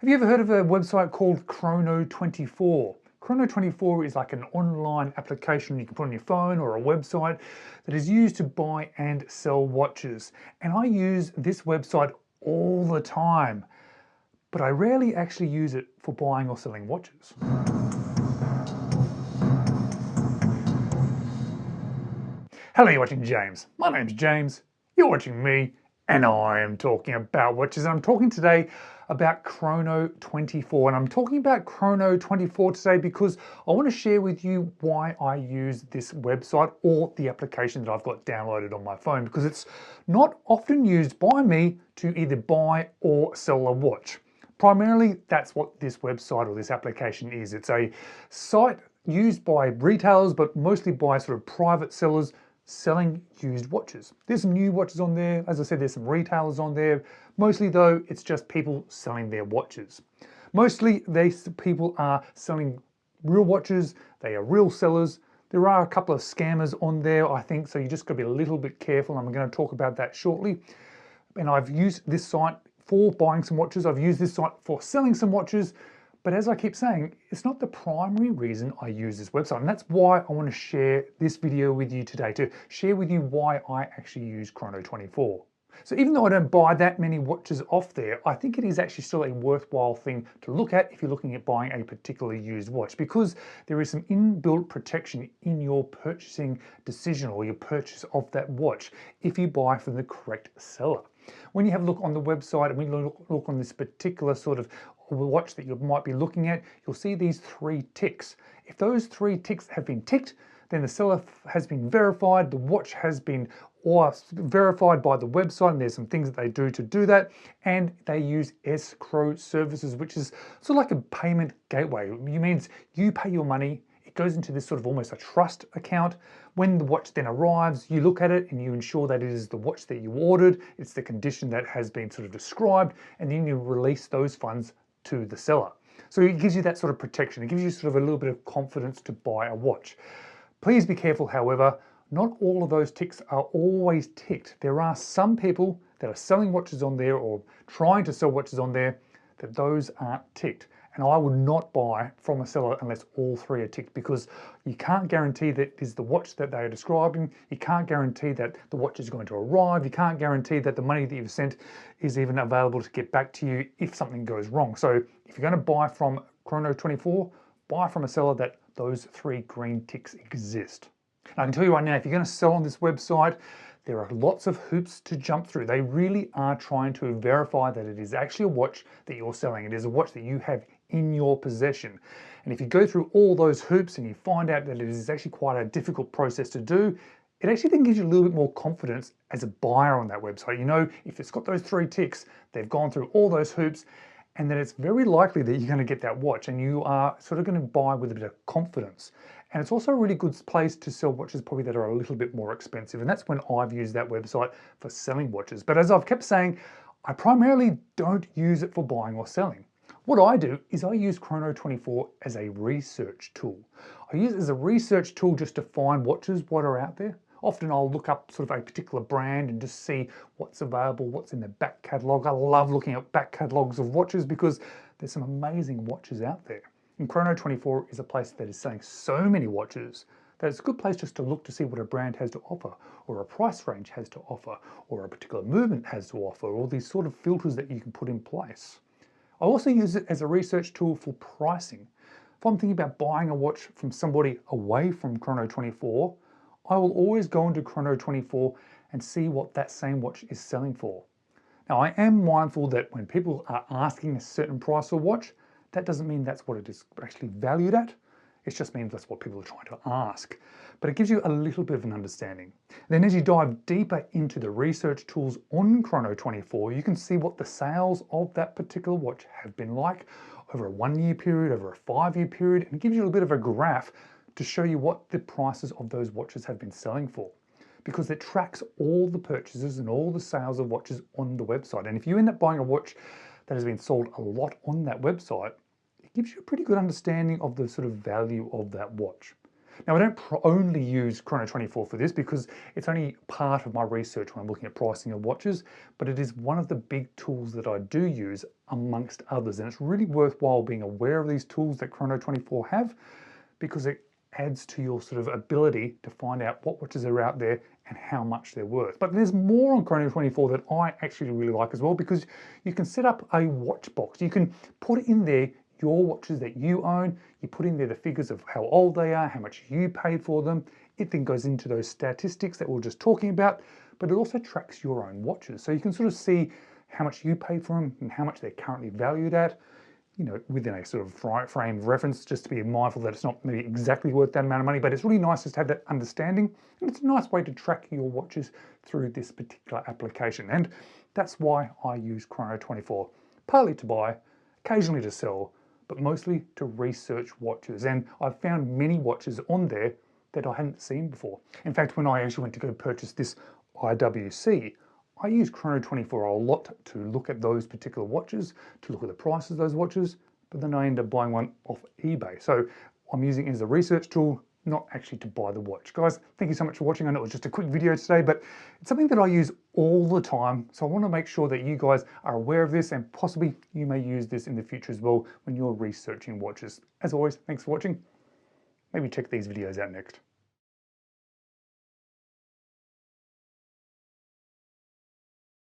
Have you ever heard of a website called Chrono24? Chrono24 is like an online application you can put on your phone or a website that is used to buy and sell watches. And I use this website all the time, but I rarely actually use it for buying or selling watches. Hello, you're watching James. My name's James, you're watching me, and I am talking about watches. I'm talking today about Chrono24, and I'm talking about Chrono24 today because I want to share with you why I use this website or the application that I've got downloaded on my phone, because it's not often used by me to either buy or sell a watch. Primarily, that's what this website or this application is. It's a site used by retailers, but mostly by sort of private sellers selling used watches. There's some new watches on there. As I said, there's some retailers on there. Mostly though, it's just people selling their watches. Mostly these people are selling real watches. They are real sellers. There are a couple of scammers on there, I think, so you just got to be a little bit careful. I'm going to talk about that shortly. And I've used this site for buying some watches. I've used this site for selling some watches. But as I keep saying, it's not the primary reason I use this website. And that's why I want to share this video with you today, to share with you why I actually use Chrono24. So even though I don't buy that many watches off there, I think it is actually still a worthwhile thing to look at if you're looking at buying a particularly used watch, because there is some inbuilt protection in your purchasing decision or your purchase of that watch if you buy from the correct seller. When you have a look on the website and when you look on this particular sort of watch that you might be looking at, you'll see these 3 ticks. If those 3 ticks have been ticked, then the seller has been verified, the watch has been verified by the website, and there's some things that they do to do that, and they use escrow services, which is sort of like a payment gateway. It means you pay your money, it goes into this sort of almost a trust account. When the watch then arrives, you look at it and you ensure that it is the watch that you ordered, it's the condition that has been sort of described, and then you release those funds to the seller. So it gives you that sort of protection. It gives you sort of a little bit of confidence to buy a watch. Please be careful, however, not all of those ticks are always ticked. There are some people that are selling watches on there or trying to sell watches on there that those aren't ticked. And I would not buy from a seller unless all 3 are ticked, because you can't guarantee that it is the watch that they are describing. You can't guarantee that the watch is going to arrive. You can't guarantee that the money that you've sent is even available to get back to you if something goes wrong. So if you're going to buy from Chrono24, buy from a seller that those 3 green ticks exist. And I can tell you right now, if you're going to sell on this website, there are lots of hoops to jump through. They really are trying to verify that it is actually a watch that you're selling. It is a watch that you have in your possession. And if you go through all those hoops and you find out that it is actually quite a difficult process to do, it actually then gives you a little bit more confidence as a buyer on that website. You know, if it's got those 3 ticks, they've gone through all those hoops, and then it's very likely that you're going to get that watch and you are sort of going to buy with a bit of confidence. And it's also a really good place to sell watches probably that are a little bit more expensive. And that's when I've used that website for selling watches. But as I've kept saying, I primarily don't use it for buying or selling. What I do is I use Chrono24 as a research tool. I use it as a research tool just to find watches, what are out there. Often I'll look up sort of a particular brand and just see what's available, what's in the back catalogue. I love looking at back catalogues of watches because there's some amazing watches out there. And Chrono24 is a place that is selling so many watches that it's a good place just to look to see what a brand has to offer, or a price range has to offer, or a particular movement has to offer, all these sort of filters that you can put in place. I also use it as a research tool for pricing. If I'm thinking about buying a watch from somebody away from Chrono24, I will always go into Chrono24 and see what that same watch is selling for. Now, I am mindful that when people are asking a certain price for a watch, that doesn't mean that's what it is actually valued at. It just means that's what people are trying to ask. But it gives you a little bit of an understanding. Then as you dive deeper into the research tools on Chrono24, you can see what the sales of that particular watch have been like over a 1-year period, over a 5-year period, and it gives you a bit of a graph to show you what the prices of those watches have been selling for, because it tracks all the purchases and all the sales of watches on the website. And if you end up buying a watch that has been sold a lot on that website, it gives you a pretty good understanding of the sort of value of that watch. Now, I don't only use Chrono24 for this because it's only part of my research when I'm looking at pricing of watches, but it is one of the big tools that I do use amongst others. And it's really worthwhile being aware of these tools that Chrono24 have, because it adds to your sort of ability to find out what watches are out there and how much they're worth. But there's more on Chrono24 that I actually really like as well, because you can set up a watch box. You can put in there your watches that you own. You put in there the figures of how old they are, how much you paid for them. It then goes into those statistics that we were just talking about, but it also tracks your own watches. So you can sort of see how much you paid for them and how much they're currently valued at, you know, within a sort of frame of reference, just to be mindful that it's not maybe exactly worth that amount of money, but it's really nice just to have that understanding. And it's a nice way to track your watches through this particular application. And that's why I use Chrono24, partly to buy, occasionally to sell, but mostly to research watches. And I've found many watches on there that I hadn't seen before. In fact, when I actually went to go purchase this IWC, I use Chrono24 a lot to look at those particular watches, to look at the prices of those watches, but then I end up buying one off eBay. So I'm using it as a research tool, not actually to buy the watch. Guys, thank you so much for watching. I know it was just a quick video today, but it's something that I use all the time. So I want to make sure that you guys are aware of this, and possibly you may use this in the future as well when you're researching watches. As always, thanks for watching. Maybe check these videos out next.